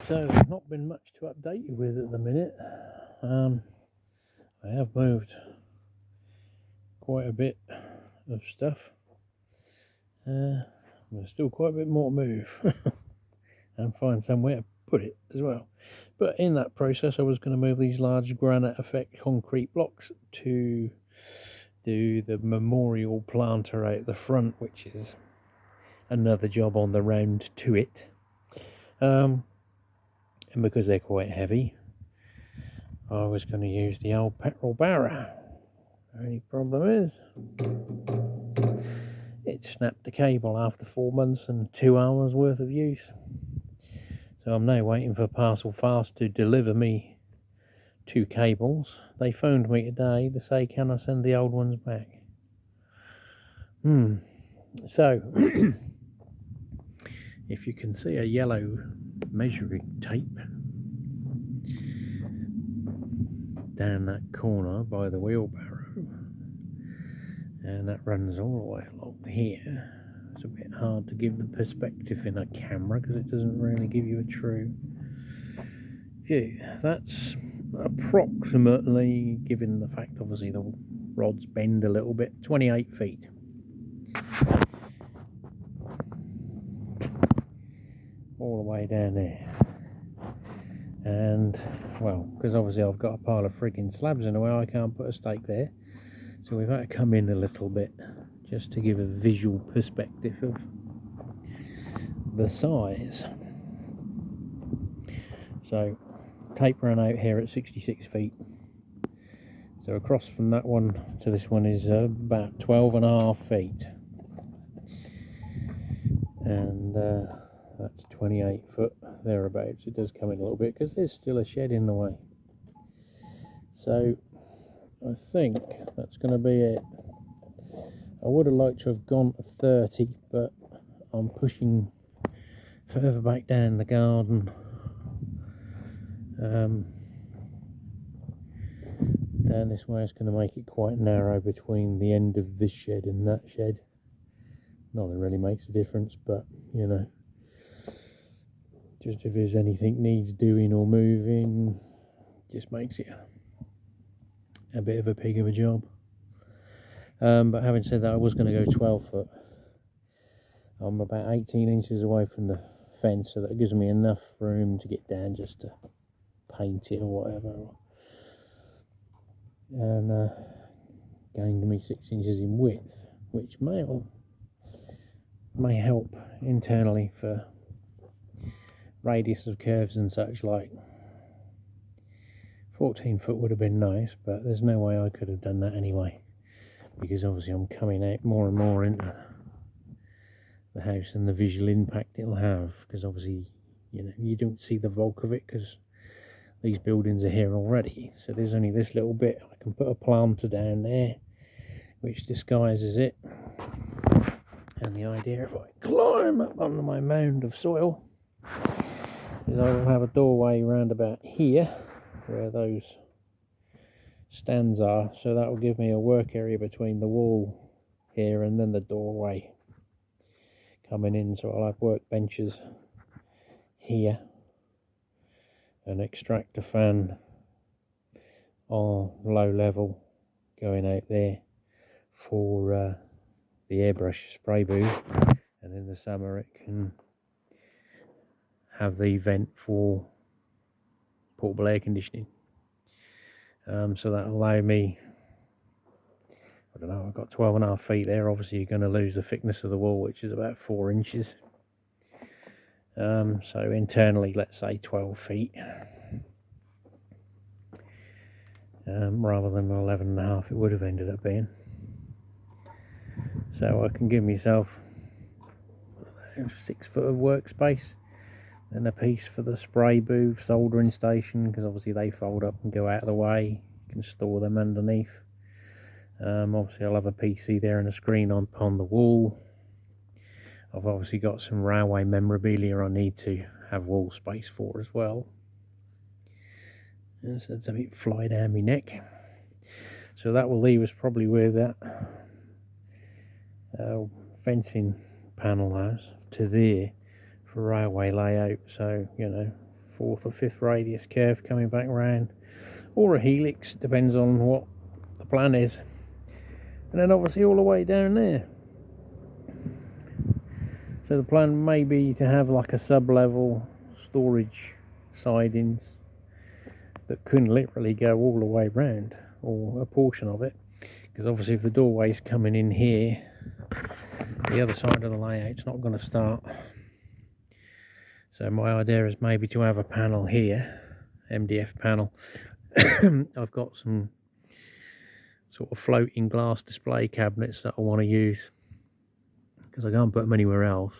So not been much to update you with at the minute. I have moved quite a bit of stuff. There's still quite a bit more to move and find somewhere to put it as well. But in that process, I was going to move these large granite effect concrete blocks to do the memorial planter out the front, which is another job on the round to it. And because they're quite heavy, I was going to use the old petrol barrow. The only problem is it snapped the cable after 4 months and 2 hours worth of use. So I'm now waiting for Parcel Fast to deliver me 2 cables. They phoned me today to say, can I send the old ones back? So if you can see a yellow measuring tape down that corner by the wheelbarrow, and that runs all the way along here. It's a bit hard to give the perspective in a camera because it doesn't really give you a true view. That's approximately, given the fact obviously the rods bend a little bit, 28 feet. All the way down there. And, well, because obviously I've got a pile of frigging slabs in the way, I can't put a stake there. So we've had to come in a little bit just to give a visual perspective of the size. So tape ran out here at 66 feet. So across from that one to this one is about 12.5 feet. And that's 28 foot thereabouts. It does come in a little bit because there's still a shed in the way. So I think that's going to be it. I would have liked to have gone to 30, but I'm pushing further back down the garden. Down this way, it's going to make it quite narrow between the end of this shed and that shed. Not that it really makes a difference, but you know, just if there's anything needs doing or moving, just makes it a bit of a pig of a job. But having said that, I was going to go 12 foot. I'm about 18 inches away from the fence, so that gives me enough room to get down just to paint it or whatever. And gained me 6 inches in width, which may help internally for radius of curves and such. Like 14 foot would have been nice, but there's no way I could have done that anyway, because obviously I'm coming out more and more into the house and the visual impact it'll have, because obviously, you know, you don't see the bulk of it because these buildings are here already. So there's only this little bit. I can put a planter down there which disguises it, and the idea, if I climb up onto my mound of soil, is I will have a doorway round about here where those stands are, so that will give me a work area between the wall here and then the doorway coming in. So I'll have workbenches here, an extractor fan on low level going out there for the airbrush spray booth, and in the summer it can have the vent for portable air conditioning. So that'll allow me, I don't know, I've got 12.5 feet there. Obviously you're going to lose the thickness of the wall, which is about 4 inches. So internally, let's say 12 feet, rather than 11.5 it would have ended up being. So I can give myself 6 foot of workspace, and a piece for the spray booth, soldering station, because obviously they fold up and go out of the way. You can store them underneath. Obviously I'll have a PC there and a screen on the wall. I've obviously got some railway memorabilia I need to have wall space for as well. So that's a bit fly down my neck. So that will leave us probably with that fencing panel house to there for railway layout. So, you know, 4th or 5th radius curve coming back round, or a helix, depends on what the plan is. And then obviously all the way down there. So the plan may be to have like a sub-level storage sidings that can literally go all the way round, or a portion of it, because obviously if the doorway's coming in here, the other side of the layout's not going to start. So my idea is maybe to have a panel here, MDF panel. I've got some sort of floating glass display cabinets that I want to use, because I can't put them anywhere else.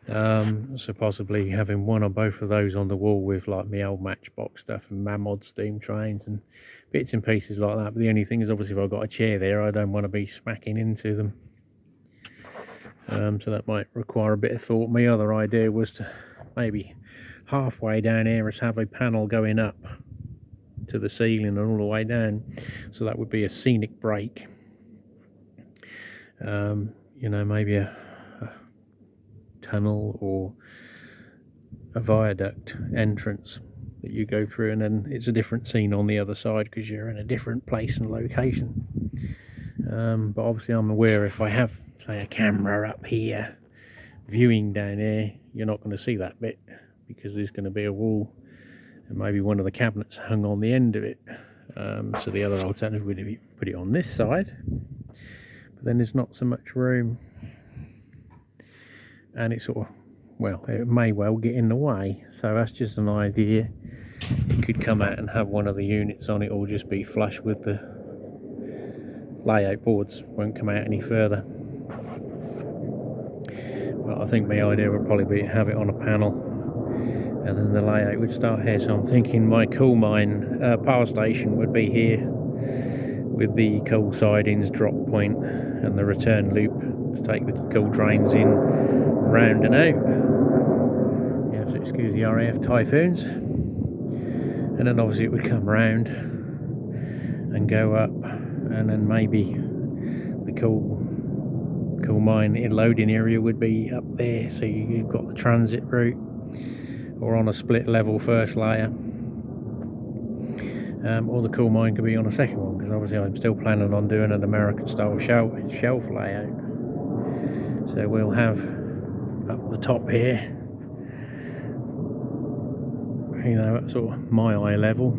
So possibly having one or both of those on the wall with like my old Matchbox stuff and Mammoth steam trains and bits and pieces like that. But the only thing is, obviously if I've got a chair there, I don't want to be smacking into them. So that might require a bit of thought. My other idea was to maybe halfway down here is have a panel going up to the ceiling and all the way down, so that would be a scenic break. You know, maybe a tunnel or a viaduct entrance that you go through, and then it's a different scene on the other side because you're in a different place and location. But obviously I'm aware if I have, say, a camera up here viewing down here, you're not going to see that bit, because there's going to be a wall and maybe one of the cabinets hung on the end of it. So the other alternative would be put it on this side, but then there's not so much room, and it sort of, well, it may well get in the way. So that's just an idea. It could come out and have one of the units on it, or just be flush with the layout boards, won't come out any further. But I think my idea would probably be to have it on a panel, and then the layout would start here. So I'm thinking my coal mine power station would be here, with the coal sidings, drop point, and the return loop to take the coal trains in, round and out. You have to excuse the RAF Typhoons. And then obviously it would come round and go up, and then maybe the coal mine loading area would be up there, so you've got the transit route, or on a split level first layer, or the coal mine could be on a second one, because obviously I'm still planning on doing an American style shelf layout. So we'll have up the top here, you know, at sort of my eye level,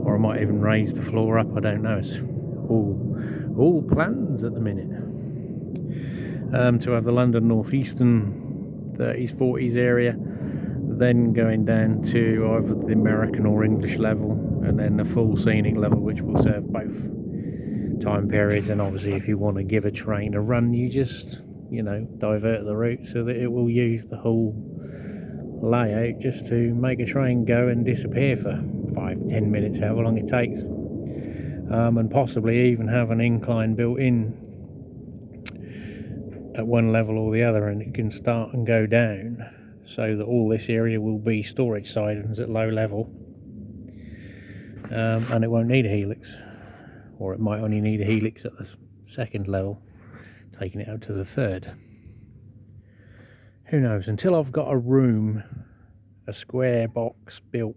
or I might even raise the floor up, I don't know. It's all plans at the minute. To have the London North Eastern 30s 40s area, then going down to either the American or English level, and then the full scenic level, which will serve both time periods. And obviously if you want to give a train a run, you just, you know, divert the route so that it will use the whole layout just to make a train go and disappear for 5-10 minutes, however long it takes. And possibly even have an incline built in at one level or the other, and it can start and go down, so that all this area will be storage sidings at low level, and it won't need a helix, or it might only need a helix at the second level, taking it out to the third. Who knows? Until I've got a room, a square box built,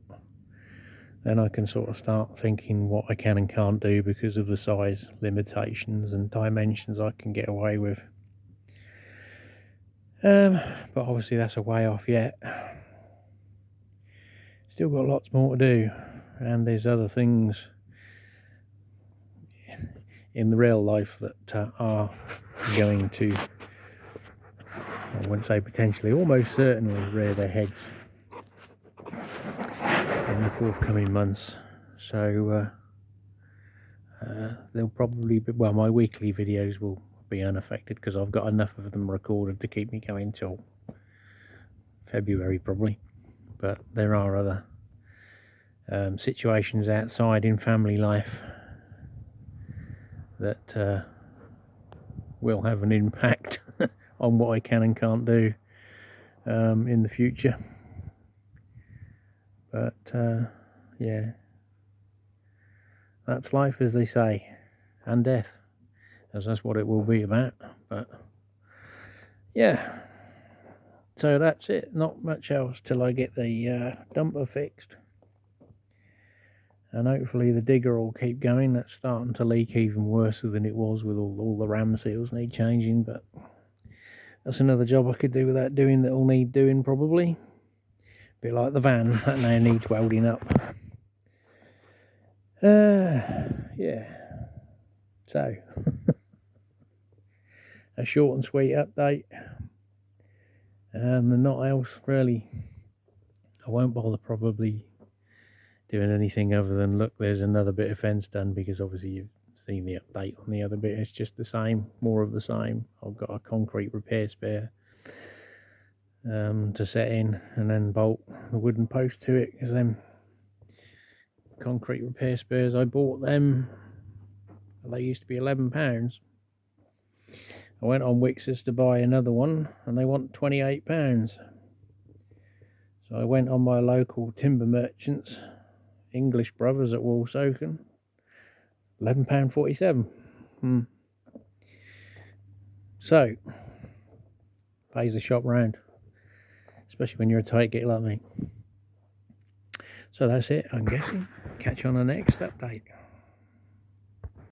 then I can sort of start thinking what I can and can't do because of the size limitations and dimensions I can get away with. But obviously that's a way off yet. Still got lots more to do, and there's other things in the real life that are going to, I wouldn't say potentially, almost certainly rear their heads in the forthcoming months. So they'll probably be, well, my weekly videos will be unaffected because I've got enough of them recorded to keep me going till February probably. But there are other situations outside in family life that will have an impact on what I can and can't do in the future. But yeah, that's life, as they say, and death, as that's what it will be about. But yeah, So that's it, not much else till I get the dumper fixed. And hopefully the digger will keep going. That's starting to leak even worse than it was, with all the ram seals need changing, but that's another job I could do without doing that'll need doing probably. Bit like the van, that now needs welding up. Yeah. So, a short and sweet update. And not else really. I won't bother probably doing anything other than look, there's another bit of fence done, because obviously you've seen the update on the other bit. It's just the same, more of the same. I've got a concrete repair spare to set in, and then bolt the wooden post to it, because them concrete repair spares, I bought them, they used to be £11. I went on Wix's to buy another one and they want £28. So I went on my local timber merchants, English Brothers at Walsoken, £11.47. So, pays the shop round, especially when you're a tight git like me. So that's it, I'm guessing. Catch you on the next update.